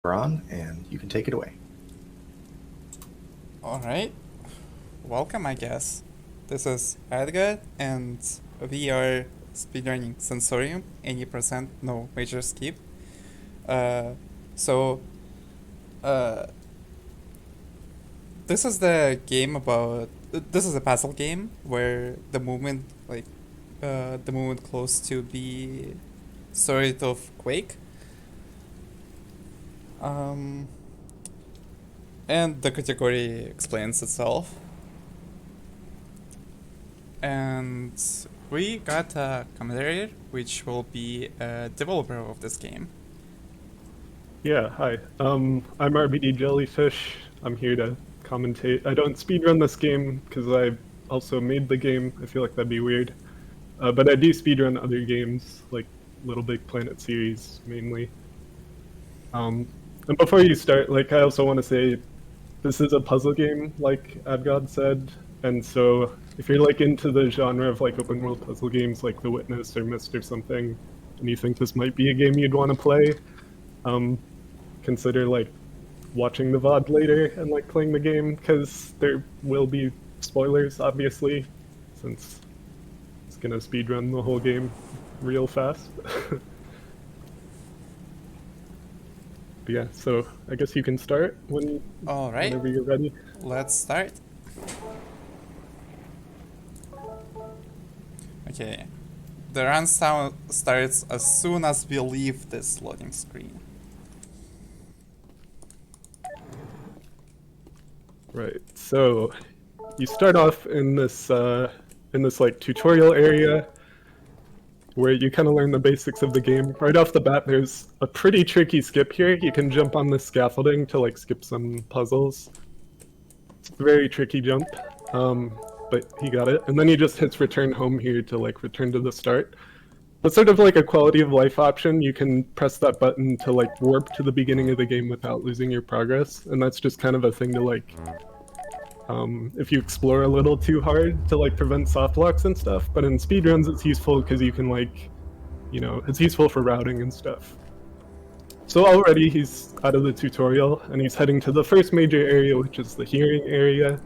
We're on, and you can take it away. Alright, welcome I guess. This is ADGOD and we are speedrunning Sensorium, 80%, no major skip. Uh, so, uh, this is the game about. This is a puzzle game where the movement, the movement close to be sort of Quake. Um, and the category explains itself. And we got a commentator, which will be a developer of this game. Yeah, hi. I'm RBD Jellyfish. I'm here to commentate. I don't speedrun this game because I also made the game. I feel like that'd be weird. But I do speedrun other games, like Little Big Planet series mainly. And before you start, like I also want to say, this is a puzzle game, like ADGOD said, and so if you're like into the genre of like open world puzzle games, like The Witness or Myst or something, and you think this might be a game you'd want to play, consider like watching the VOD later and like playing the game, because there will be spoilers, obviously, since it's gonna speedrun the whole game real fast. But yeah, so I guess you can start Alright, whenever you're ready. let's start. Okay, the run sound starts as soon as we leave this loading screen. Right. So you start off in this like tutorial area where you kind of learn the basics of the game. Right off the bat, there's a pretty tricky skip here. You can jump on the scaffolding to like skip some puzzles. It's a very tricky jump, but he got it. And then he just hits return home here to like return to the start. That's sort of like a quality of life option. You can press that button to like warp to the beginning of the game without losing your progress, and that's just kind of a thing to like if you explore a little too hard to like prevent soft locks and stuff. But in speedruns it's useful because you can like, you know, it's useful for routing and stuff. So already he's out of the tutorial and he's heading to the first major area, which is the hearing area.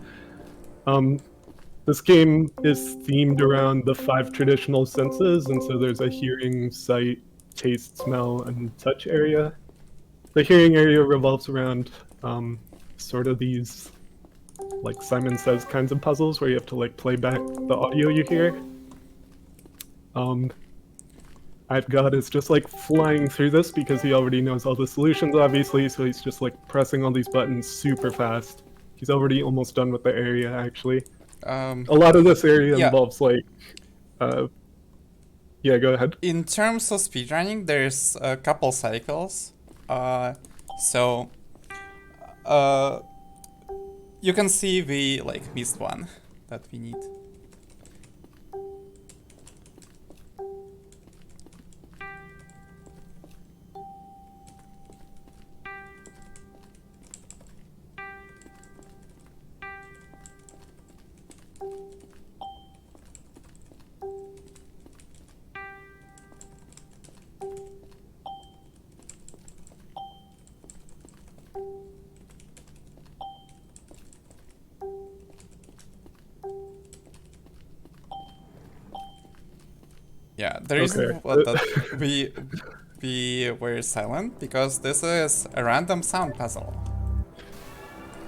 This game is themed around the 5 traditional senses, and so there's a hearing, sight, taste, smell, and touch area. The hearing area revolves around sort of these, like Simon Says kinds of puzzles where you have to like play back the audio you hear. ADGOD is just like flying through this because he already knows all the solutions, obviously, so he's just like pressing all these buttons super fast. He's already almost done with the area, actually. A lot of this area involves like, yeah, go ahead. In terms of speedrunning, there's a couple cycles. So, you can see we like missed one that we need. Yeah, the reason that we were silent because this is a random sound puzzle.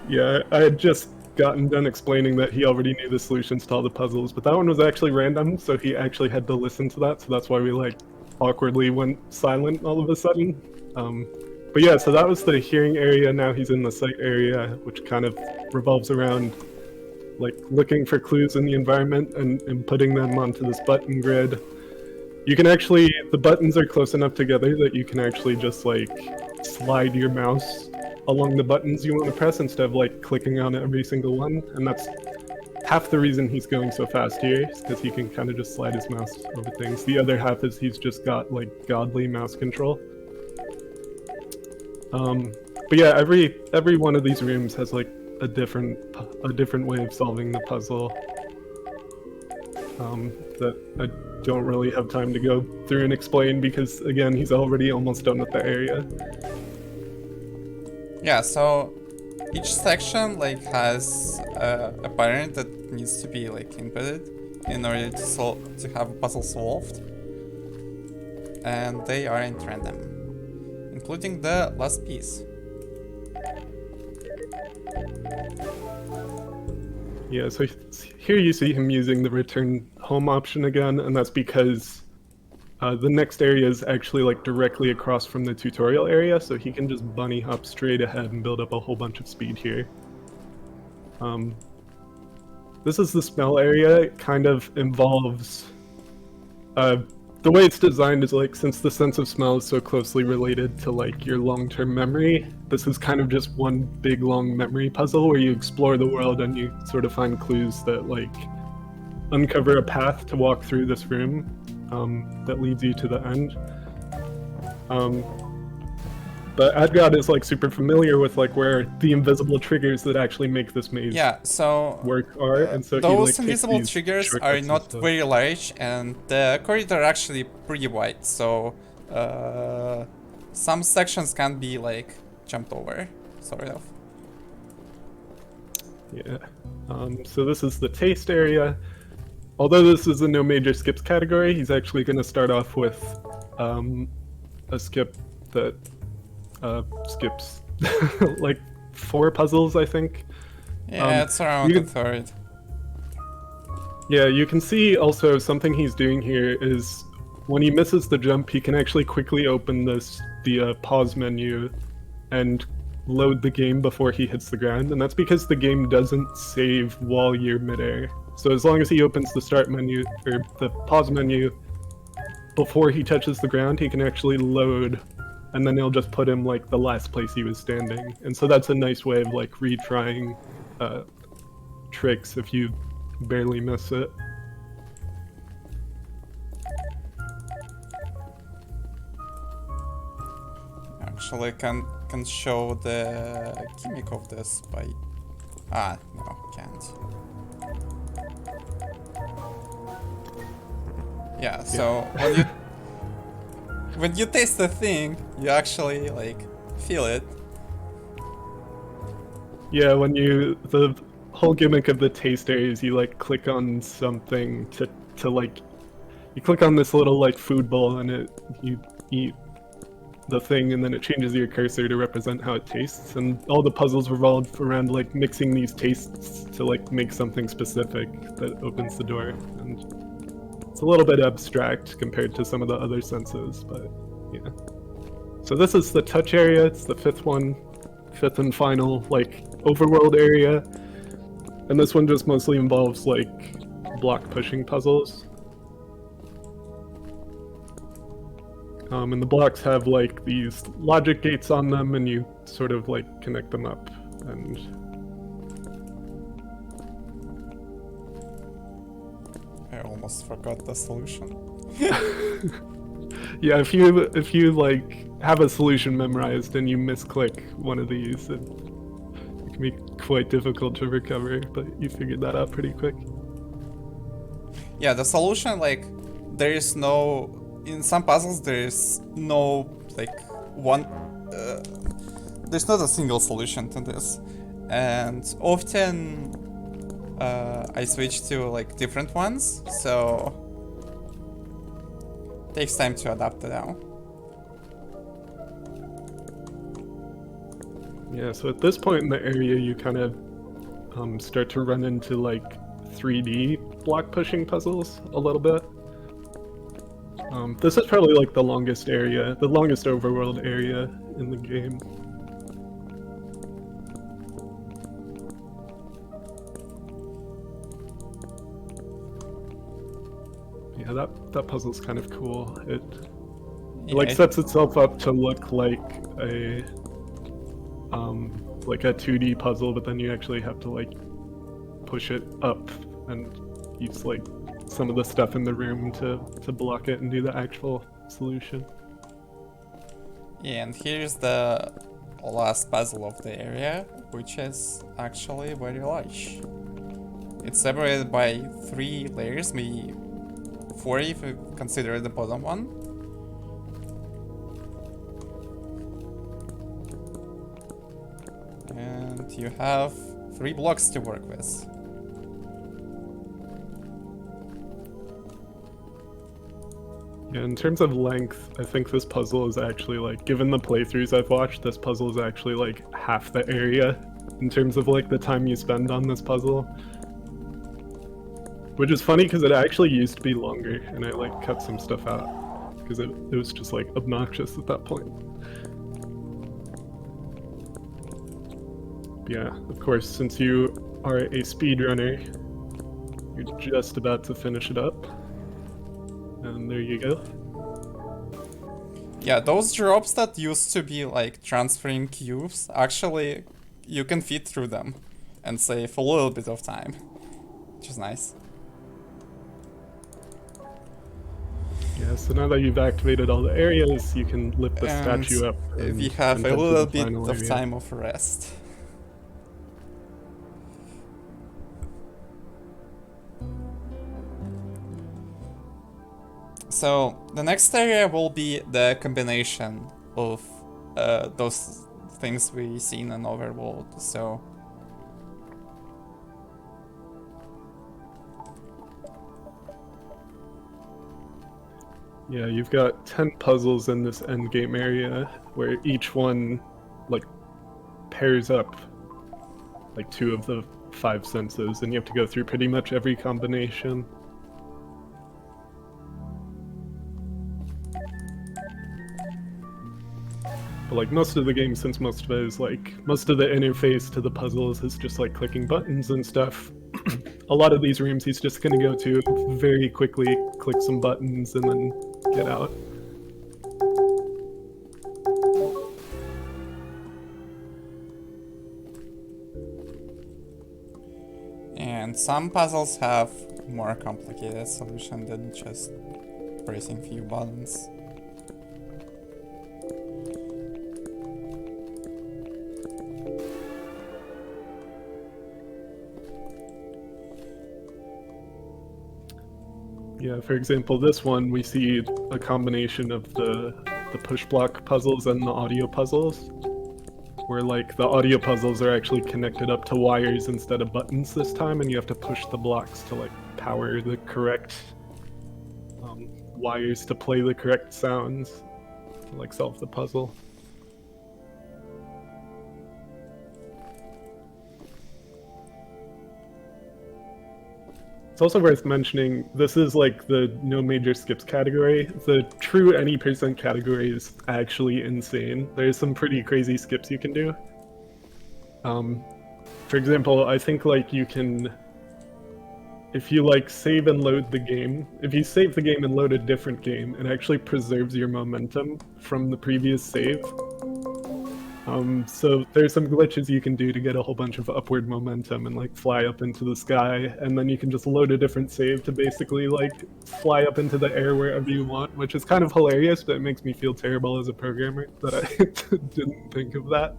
Yeah, I had just gotten done explaining that he already knew the solutions to all the puzzles, but that one was actually random, so he actually had to listen to that, so that's why we like awkwardly went silent all of a sudden. But yeah, so that was the hearing area. Now he's in the sight area, which kind of revolves around like looking for clues in the environment and putting them onto this button grid. You can actually, the buttons are close enough together that you can actually just like slide your mouse along the buttons you want to press instead of like clicking on every single one. And that's half the reason he's going so fast here, is because he can kind of just slide his mouse over things. The other half is he's just got like godly mouse control. But yeah, every one of these rooms has like a different way of solving the puzzle. That I don't really have time to go through and explain because, again, he's already almost done with the area. Yeah, so each section like has a pattern that needs to be like inputted in order to have a puzzle solved, and they aren't random, including the last piece. Yeah, so here you see him using the return home option again, and that's because the next area is actually like directly across from the tutorial area, so he can just bunny hop straight ahead and build up a whole bunch of speed here. This is the smell area. It kind of involves the way it's designed is like, since the sense of smell is so closely related to like your long-term memory, this is kind of just one big long memory puzzle where you explore the world and you sort of find clues that like uncover a path to walk through this room that leads you to the end. But ADGOD is like super familiar with like where the invisible triggers that actually make this maze work are, and so those he, like, invisible triggers are not very large, and the corridor actually pretty wide. So some sections can be like jumped over, sort of. Yeah. So this is the taste area. Although this is a no major skips category, he's actually going to start off with a skip that skips like 4 puzzles, I think. Yeah, it's around a third. Yeah, you can see also something he's doing here is when he misses the jump, he can actually quickly open the pause menu and load the game before he hits the ground, and that's because the game doesn't save while you're midair. So as long as he opens the start menu or the pause menu before he touches the ground, he can actually load, and then it'll just put him like the last place he was standing. And so that's a nice way of like retrying tricks if you barely miss it. Actually, can show the gimmick of this by... no, can't. Yeah, so when you taste the thing, you actually like feel it. Yeah, when the whole gimmick of the taste area is you like click on something to like, you click on this little like food bowl and you eat the thing, and then it changes your cursor to represent how it tastes, and all the puzzles revolve around like mixing these tastes to like make something specific that opens the door. And it's a little bit abstract compared to some of the other senses, but yeah. So this is the touch area. It's the fifth and final like overworld area, and this one just mostly involves like block pushing puzzles. And the blocks have like these logic gates on them, and you sort of like connect them up. And I almost forgot the solution. yeah, if you like have a solution memorized and you misclick one of these, it can be quite difficult to recover. But you figured that out pretty quick. Yeah, the solution, like, there is no... In some puzzles, there is no, like, one... there's not a single solution to this. And often I switch to, like, different ones, so... Takes time to adapt to now. Yeah, so at this point in the area, you kind of start to run into, like, 3D block pushing puzzles a little bit. This is probably like the longest overworld area in the game. Yeah, that puzzle's kind of cool. It like sets itself up to look like a 2D puzzle, but then you actually have to like push it up and use like some of the stuff in the room to block it and do the actual solution. Yeah, and here's the last puzzle of the area, which is actually very large. It's separated by 3 layers, maybe 4 if you consider the bottom one. And you have 3 blocks to work with. Yeah, in terms of length, I think this puzzle is actually like, given the playthroughs I've watched, this puzzle is actually like half the area in terms of like the time you spend on this puzzle. Which is funny because it actually used to be longer and I like cut some stuff out because it was just like obnoxious at that point. Yeah, of course, since you are a speedrunner, you're just about to finish it up. And there you go. Yeah, those drops that used to be like transferring cubes, actually you can feed through them and save a little bit of time, which is nice. Yeah, so now that you've activated all the areas, you can lift the And statue up. And we have head a to little the bit final of area. time of rest. So the next area will be the combination of those things we see in an overworld. So Yeah, you've got 10 puzzles in this endgame area where each one like pairs up like 2 of the 5 senses, and you have to go through pretty much every combination. But like most of the game, since most of it is like, most of the interface to the puzzles is just like clicking buttons and stuff, a lot of these rooms he's just gonna go to very quickly, click some buttons, and then get out. and some puzzles have more complicated solution than just pressing few buttons. Yeah, for example, this one, we see a combination of the push block puzzles and the audio puzzles, where like the audio puzzles are actually connected up to wires instead of buttons this time, and you have to push the blocks to like power the correct wires to play the correct sounds to like solve the puzzle. It's also worth mentioning, this is like the no major skips category. The true any percent category is actually insane. There's some pretty crazy skips you can do. For example, I think like you can, if you like save and load the game, if you save the game and load a different game, it actually preserves your momentum from the previous save. So there's some glitches you can do to get a whole bunch of upward momentum and like fly up into the sky, and then you can just load a different save to basically like fly up into the air wherever you want, which is kind of hilarious, but it makes me feel terrible as a programmer that I didn't think of that.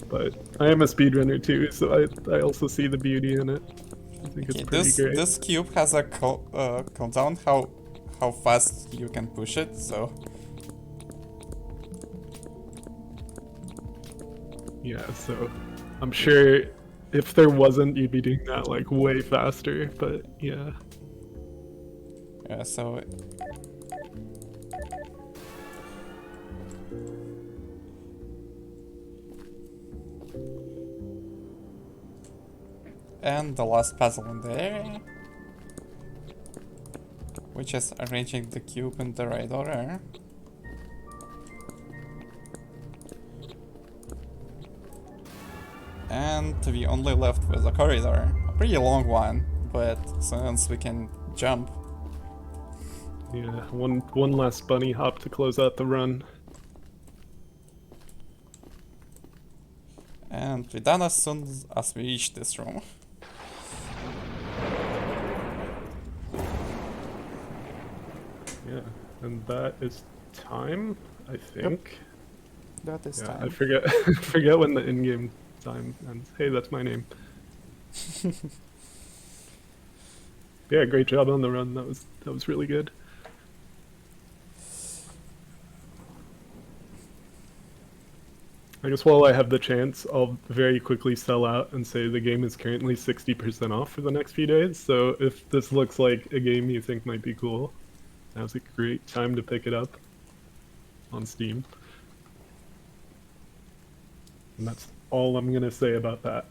But I am a speedrunner too, so I also see the beauty in it. I think it's pretty great. This cube has a cooldown how fast you can push it, so Yeah, so I'm sure if there wasn't, you'd be doing that like way faster, but yeah. yeah, so and the last puzzle in the area, which is arranging the cube in the right order. And we only left with a corridor, a pretty long one, but since we can jump. Yeah, one last bunny hop to close out the run. And we're done as soon as we reach this room. Yeah, and that is time, I think. That is Yeah, time. I forget forget when the in-game time ends. Hey, that's my name. Yeah, great job on the run. That was really good. I guess while I have the chance, I'll very quickly sell out and say the game is currently 60% off for the next few days. So if this looks like a game you think might be cool, now's a great time to pick it up on Steam. And that's all I'm gonna say about that.